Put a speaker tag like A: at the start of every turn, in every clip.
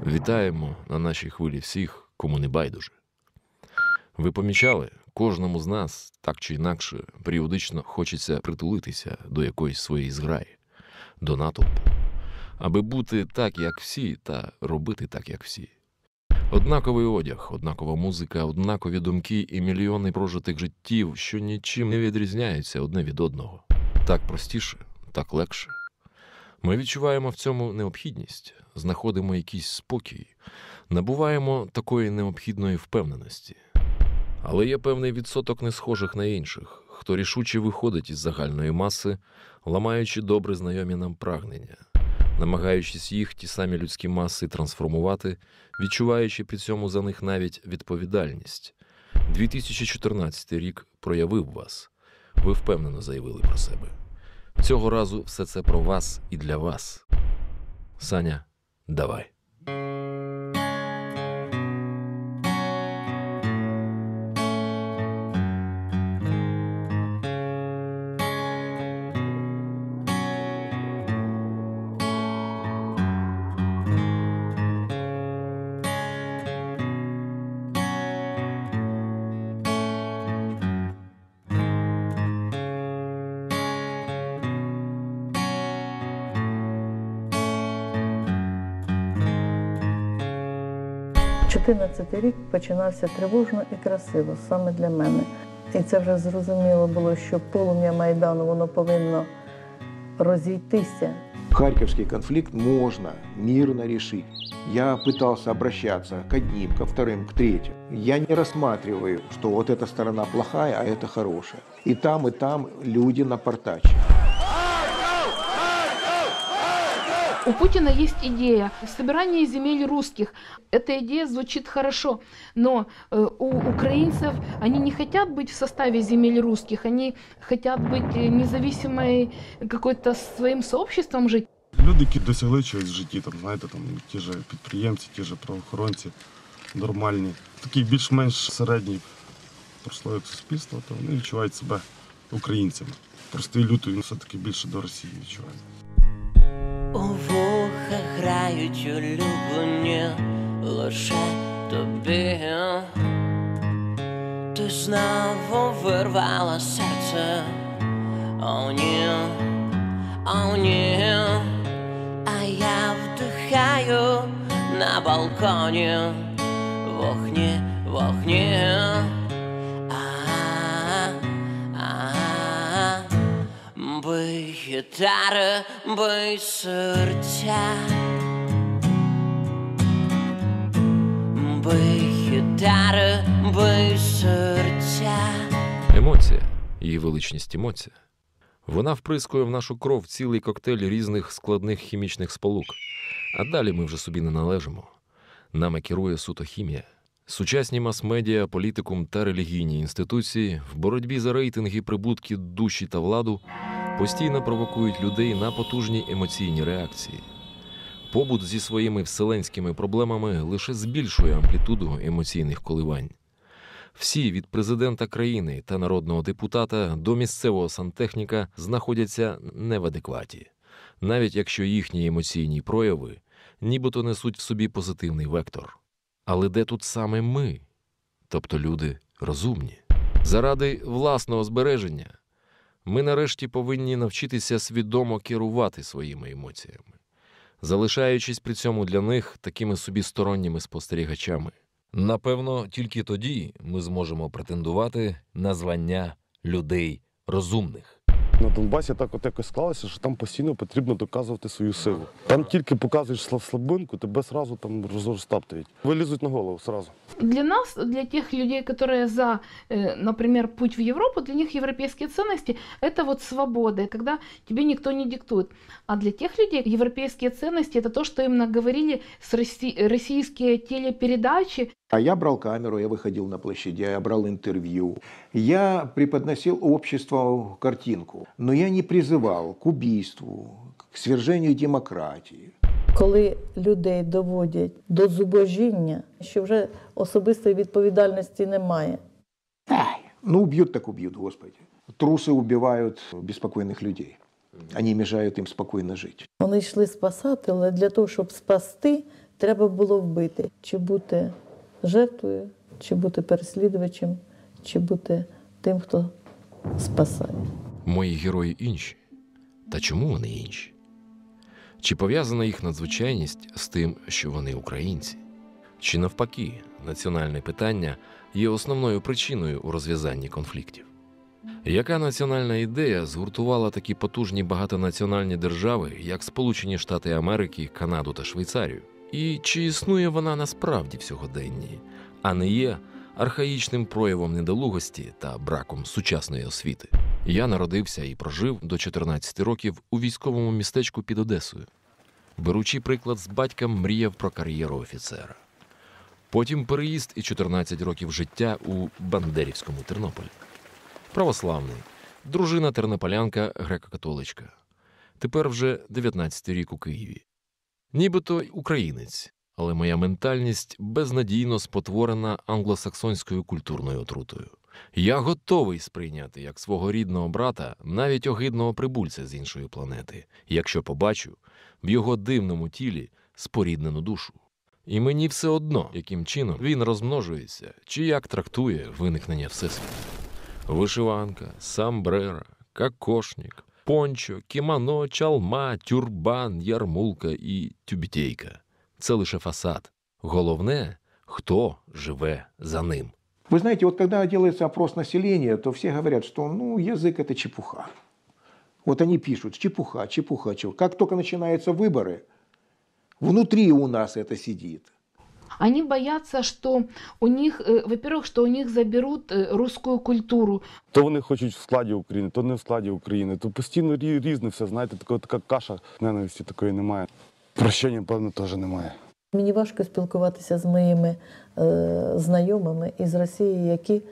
A: Вітаємо на нашій хвилі всіх, кому не байдуже. Ви помічали, кожному з нас, так чи інакше, періодично хочеться притулитися до якоїсь своєї зграї, до натовпу, аби бути так, як всі, та робити так, як всі. Однаковий одяг, однакова музика, однакові думки і мільйони прожитих життів, що нічим не відрізняються одне від одного. Так простіше, так легше. Ми відчуваємо в цьому необхідність, знаходимо якийсь спокій, набуваємо такої необхідної впевненості. Але є певний відсоток несхожих на інших, хто рішуче виходить із загальної маси, ламаючи добре знайомі нам прагнення, намагаючись їх ті самі людські маси трансформувати, відчуваючи при цьому за них навіть відповідальність. 2014 рік проявив вас. Ви впевнено заявили про себе. Цього разу все це про вас і для вас. Саня, давай.
B: Чотирнадцятий рік починався тривожно і красиво, саме для мене. І це вже зрозуміло було, що полум'я Майдану, воно повинно розійтися.
C: Харьковский конфликт можно мирно решить. Я пытался обращаться к одним, ко вторым, к третьим. Я не рассматриваю, что вот эта сторона плохая, а это хорошая. И там люди напортачат.
D: У Путина есть идея собирания земель русских. Эта идея звучит хорошо, но у украинцев, они не хотят быть в составе земель русских, они хотят быть независимой какой-то своим сообществом жить.
E: Люди, які досягли чогось в житті, там, знаєте, там, ті ж підприємці, ті ж правоохоронці, нормальні, такі більш-менш середні прослої суспільства, то вони відчувають себе українцями. Простий лютий, він все-таки більше до Росії відчуває.
F: У вухах грають улюблені лише тобі. Ти знову вирвала серце. О ні, о ні. А я вдихаю на балконі вогні, вогні. Бий гітари, бий серця. Бий гітари, бий серця.
A: Емоція, її величність емоція. Вона вприскує в нашу кров цілий коктейль різних складних хімічних сполук. А далі ми вже собі не належимо. Нами керує суто хімія. Сучасні мас-медіа, політикум та релігійні інституції в боротьбі за рейтинги, прибутки, душі та владу постійно провокують людей на потужні емоційні реакції. Побут зі своїми вселенськими проблемами лише збільшує амплітуду емоційних коливань. Всі від президента країни та народного депутата до місцевого сантехніка знаходяться не в адекваті, навіть якщо їхні емоційні прояви нібито несуть в собі позитивний вектор. Але де тут саме ми, тобто люди розумні? Заради власного збереження ми нарешті повинні навчитися свідомо керувати своїми емоціями, залишаючись при цьому для них такими собі сторонніми спостерігачами. Напевно, тільки тоді ми зможемо претендувати на звання людей розумних.
E: На Донбасі так от якось склалося, що там постійно потрібно доказувати свою силу. Там тільки показуєш слабинку, тебе сразу там розтаптують. Вилізуть на голову сразу.
D: Для нас, для тех людей, которые за, например, путь в Европу, для них европейские ценности – это вот свобода, когда тебе никто не диктует. А для тех людей европейские ценности – это то, что им наговорили российские телепередачи.
C: А я брал камеру, я выходил на площади, я брал интервью. Я преподносил обществу картинку, но я не призывал к убийству, к свержению демократии.
B: Коли людей доводять до зубожіння, що вже особистої відповідальності немає.
C: Ну, убьют так убьют, Господи. Трусы убивают беспокойных людей. Они мешают им спокойно жить.
B: Вони йшли спасати, але для того, щоб спасти, Треба було вбити, чи бути жертвою, чи бути переслідувачем, чи бути тим, хто спасає.
A: Мої герої інші. Та чому вони інші? Чи пов'язана їх надзвичайність з тим, що вони українці? Чи навпаки, національне питання є основною причиною у розв'язанні конфліктів? Яка національна ідея згуртувала такі потужні багатонаціональні держави, як Сполучені Штати Америки, Канаду та Швейцарію? І чи існує вона насправді в сьогоденні, а не є архаїчним проявом недолугості та браком сучасної освіти? Я народився і прожив до 14 років у військовому містечку під Одесою. Беручи приклад з батька, мріяв про кар'єру офіцера. Потім переїзд і 14 років життя у Бандерівському Тернополі. Православний, дружина тернополянка, греко-католичка. Тепер вже 19-й рік у Києві. Нібито українець, але моя ментальність безнадійно спотворена англосаксонською культурною отрутою. Я готовий сприйняти як свого рідного брата навіть огидного прибульця з іншої планети, якщо побачу в його дивному тілі споріднену душу. І мені все одно, яким чином він розмножується, чи як трактує виникнення Всесвіту. Вишиванка, самбрера, кокошник, пончо, кімоно, чалма, тюрбан, ярмулка і тюбітейка – це лише фасад. Головне – хто живе за ним.
C: Вы знаете, вот когда делается опрос населения, то все говорят, что язык – это чепуха. Вот они пишут чепуха, чепуха, чепуха. Как только начинаются выборы, внутри у нас это сидит.
D: Они боятся, что у них, во-первых, что у них заберут русскую культуру.
E: То вони хочуть в складі України, то не в складі України. То постійно різне все, знаєте, така каша, ненависті такої немає. Прощення, певно, теж немає.
B: Мені важко спілкуватися з моїми знайомими із Росії, які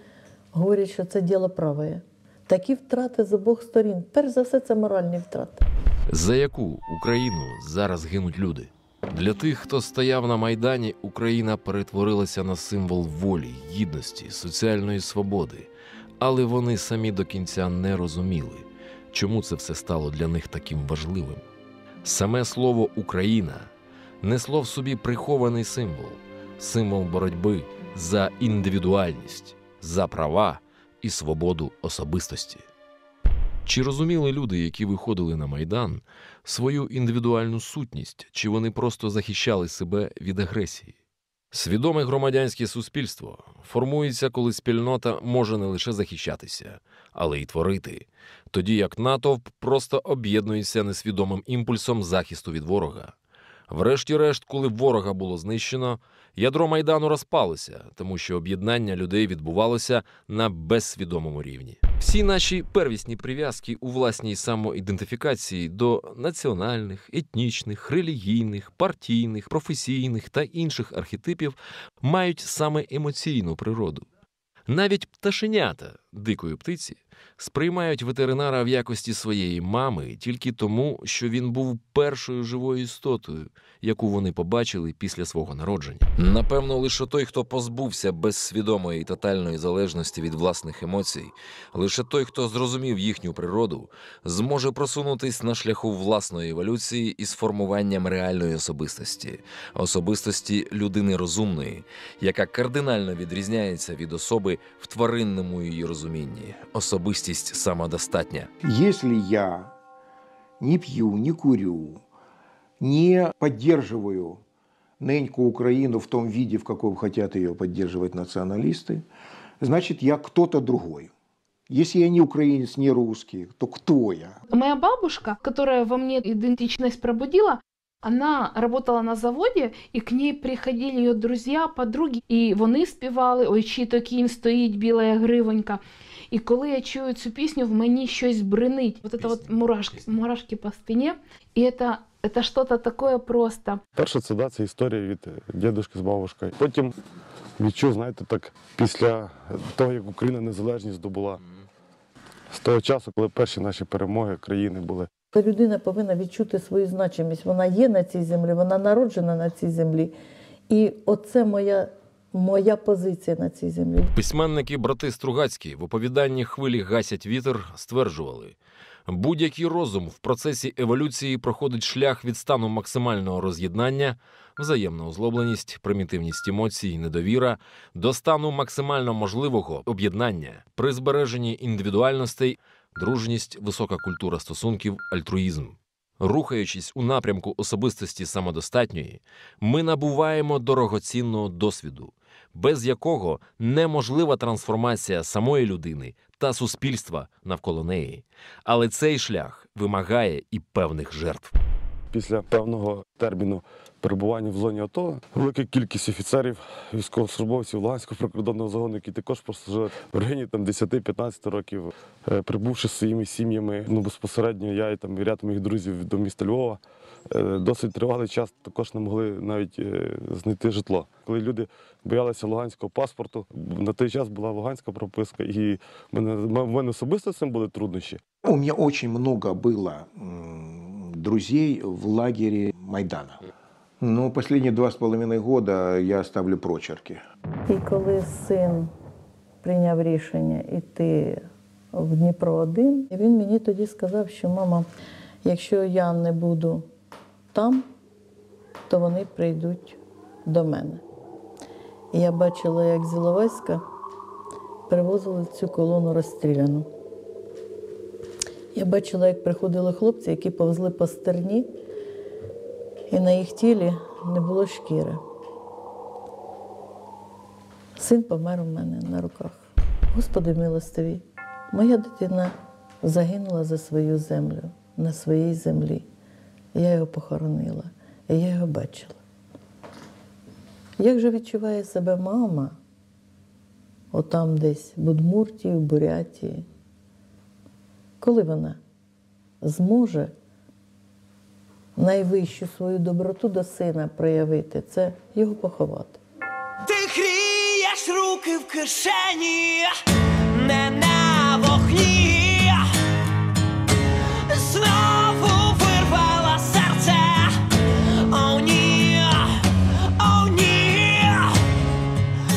B: говорять, що це діло праве. Такі втрати з обох сторін. Перш за все, це моральні втрати.
A: За яку Україну зараз гинуть люди? Для тих, хто стояв на Майдані, Україна перетворилася на символ волі, гідності, соціальної свободи. Але вони самі до кінця не розуміли, чому це все стало для них таким важливим. Саме слово «Україна» несло в собі прихований символ боротьби за індивідуальність, за права і свободу особистості. Чи розуміли люди, які виходили на Майдан, свою індивідуальну сутність, чи вони просто захищали себе від агресії? Свідоме громадянське суспільство формується, коли спільнота може не лише захищатися, але й творити, тоді як натовп просто об'єднується несвідомим імпульсом захисту від ворога. Врешті-решт, коли ворога було знищено, ядро Майдану розпалося, тому що об'єднання людей відбувалося на безсвідомому рівні. Всі наші первісні прив'язки у власній самоідентифікації до національних, етнічних, релігійних, партійних, професійних та інших архетипів мають саме емоційну природу. Навіть пташенята дикої птиці сприймають ветеринара в якості своєї мами тільки тому, що він був першою живою істотою, яку вони побачили після свого народження. Напевно, лише той, хто позбувся безсвідомої і тотальної залежності від власних емоцій, лише той, хто зрозумів їхню природу, зможе просунутись на шляху власної еволюції із формуванням реальної особистості людини розумної, яка кардинально відрізняється від особи в тваринному її розумінні. Особистість самодостатня.
C: Если я не пью, не курю, не поддерживаю ныньку Украину в том виде, в каком хотят ее поддерживать националисты, значит, я кто-то другой. Если я не украинец, не русский, то кто я?
D: Моя бабушка, которая во мне идентичность пробудила, она работала на заводі, і к ней приходили її друзі, подруги, і вони співали «Ой, чи то кінь стоїть, біла гривонька». І коли я чую цю пісню, в мені щось бринить. Вот это вот мурашки по спині. І це щось таке просто.
E: Перше це історія від дідушки з бабушкою. Потім відчув, знаєте, так після того, як Україна незалежність здобула. З того часу, коли перші наші перемоги країни були.
B: Людина повинна відчути свою значимість. Вона є на цій землі, вона народжена на цій землі. І оце моя позиція на цій землі.
A: Письменники брати Стругацькі в оповіданні «Хвилі гасять вітер» стверджували: Будь-який розум в процесі еволюції проходить шлях від стану максимального роз'єднання, взаємна озлобленість, примітивність емоцій, недовіра, до стану максимально можливого об'єднання при збереженні індивідуальностей, дружність, висока культура стосунків, альтруїзм. Рухаючись у напрямку особистості самодостатньої, ми набуваємо дорогоцінного досвіду, без якого неможлива трансформація самої людини та суспільства навколо неї. Але цей шлях вимагає і певних жертв.
E: Після певного терміну перебування в зоні АТО велика кількість офіцерів, військовослужбовців Луганського прикордонного загону, які також прослужили в районі 10-15 років, прибувши з своїми сім'ями, безпосередньо я і ряд моїх друзів до міста Львова, досить тривалий час також не могли навіть знайти житло. Коли люди боялися луганського паспорту, на той час була луганська прописка, і в мене особисто з цим були труднощі.
C: У меня очень много было друзей в лагере Майдана. Но последние 2,5 года я ставлю прочерки.
B: І коли син прийняв рішення йти в Дніпро один, він мені тоді сказав, що мама, якщо я не буду там, то вони прийдуть до мене. І я бачила, як з Іловайська привозили цю колону розстріляну. Я бачила, як приходили хлопці, які повзли по стерні, і на їх тілі не було шкіри. Син помер у мене на руках. Господи милостивий, моя дитина загинула за свою землю, на своїй землі. Я його похоронила, і я його бачила. Як же відчуває себе мама, отам десь, в Удмуртії, в Бурятії, коли вона зможе найвищу свою доброту до сина проявити, це його поховати.
F: Ти грієш руки в кишені, не на вогні. Знову вирвала серце. О, ні, о, ні.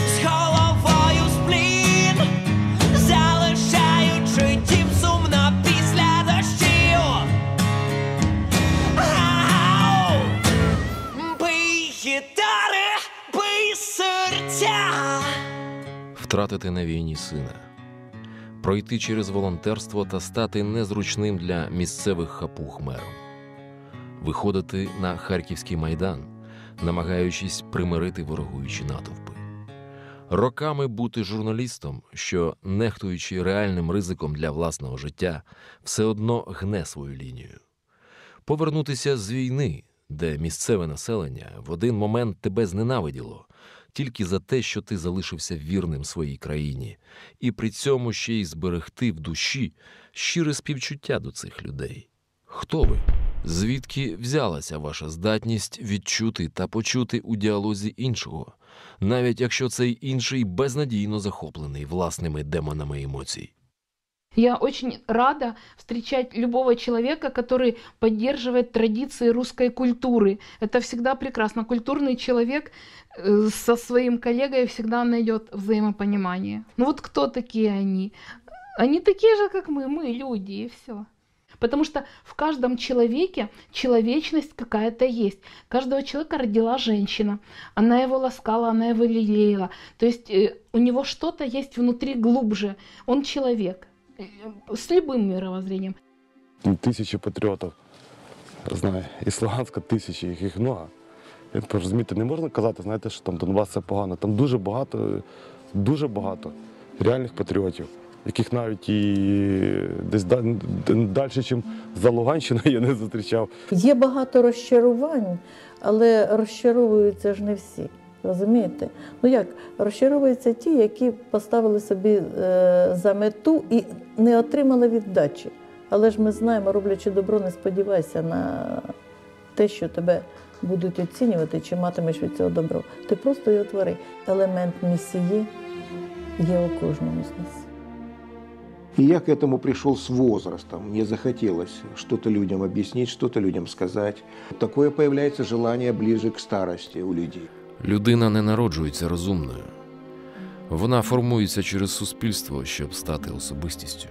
F: З головою сплін, залишаючи дім сумно після дощів. Ау! Бий гітари, бий серця.
A: Втратити на війні сина, пройти через волонтерство та стати незручним для місцевих хапуг мером, виходити на Харківський майдан, намагаючись примирити ворогуючі натовпи, роками бути журналістом, що, нехтуючи реальним ризиком для власного життя, все одно гне свою лінію, повернутися з війни, де місцеве населення в один момент тебе зненавиділо, тільки за те, що ти залишився вірним своїй країні, і при цьому ще й зберегти в душі щире співчуття до цих людей. Хто ви? Звідки взялася ваша здатність відчути та почути у діалозі іншого, навіть якщо цей інший безнадійно захоплений власними демонами емоцій?
D: Я очень рада встречать любого человека, который поддерживает традиции русской культуры. Это всегда прекрасно. Культурный человек со своим коллегой всегда найдет взаимопонимание. Ну вот кто такие они? Они такие же, как мы люди, и все. Потому что в каждом человеке человечность какая-то есть. Каждого человека родила женщина. Она его ласкала, она его лелеяла. То есть у него что-то есть внутри глубже. Он человек. С любым мировоззрением.
E: Тисячі патріотів, знаю, із Луганська тисячі, їх много. Розумієте, не можна казати, знаєте, що там Донбас це погано. Там дуже багато реальних патріотів, яких навіть і десь далі, ніж за Луганщину я не зустрічав.
B: Є багато розчарувань, але розчаровуються ж не всі. Розумієте? Ну як, розчаровуються ті, які поставили собі за мету і не отримали віддачі. Але ж ми знаємо, роблячи добро, не сподівайся на те, що тебе будуть оцінювати, чи матимеш від цього добро. Ти просто його твори. Елемент місії є у кожному з нас.
C: И я к этому пришел с возрастом. Мне захотелось что-то людям объяснить, что-то людям сказать. Такое появляется желание ближе к старости у людей.
A: Людина не народжується розумною. Вона формується через суспільство, щоб стати особистістю.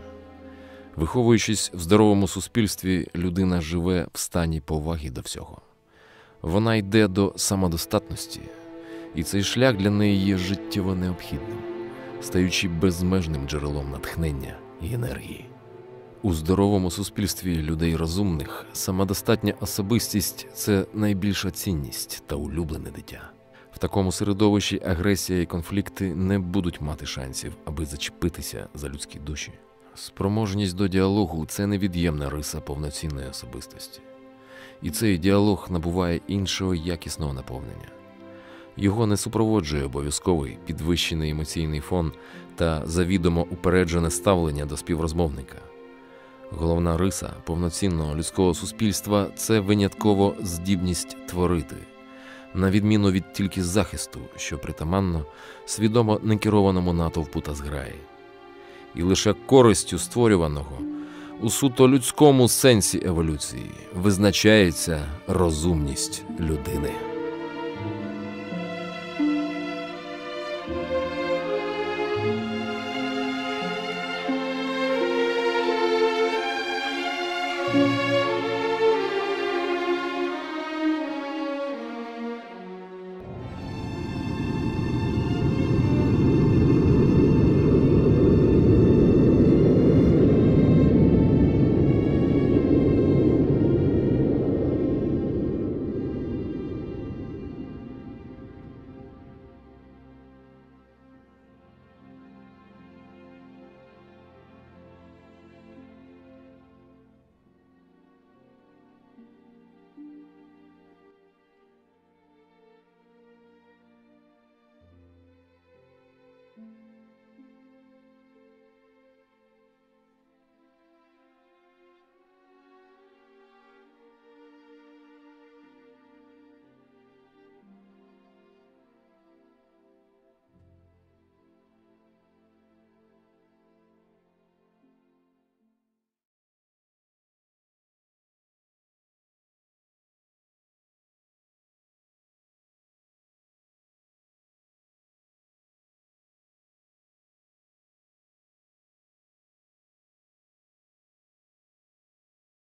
A: Виховуючись в здоровому суспільстві, людина живе в стані поваги до всього. Вона йде до самодостатності, і цей шлях для неї є життєво необхідним, стаючи безмежним джерелом натхнення і енергії. У здоровому суспільстві людей розумних самодостатня особистість – це найбільша цінність та улюблене дитя. В такому середовищі агресія і конфлікти не будуть мати шансів, аби зачепитися за людські душі. Спроможність до діалогу – це невід'ємна риса повноцінної особистості. І цей діалог набуває іншого якісного наповнення. Його не супроводжує обов'язковий підвищений емоційний фон та завідомо упереджене ставлення до співрозмовника. Головна риса повноцінного людського суспільства – це винятково здібність творити, на відміну від тільки захисту, що притаманно свідомо некерованому натовпу та зграї. І лише користю створюваного у суто людському сенсі еволюції визначається розумність людини.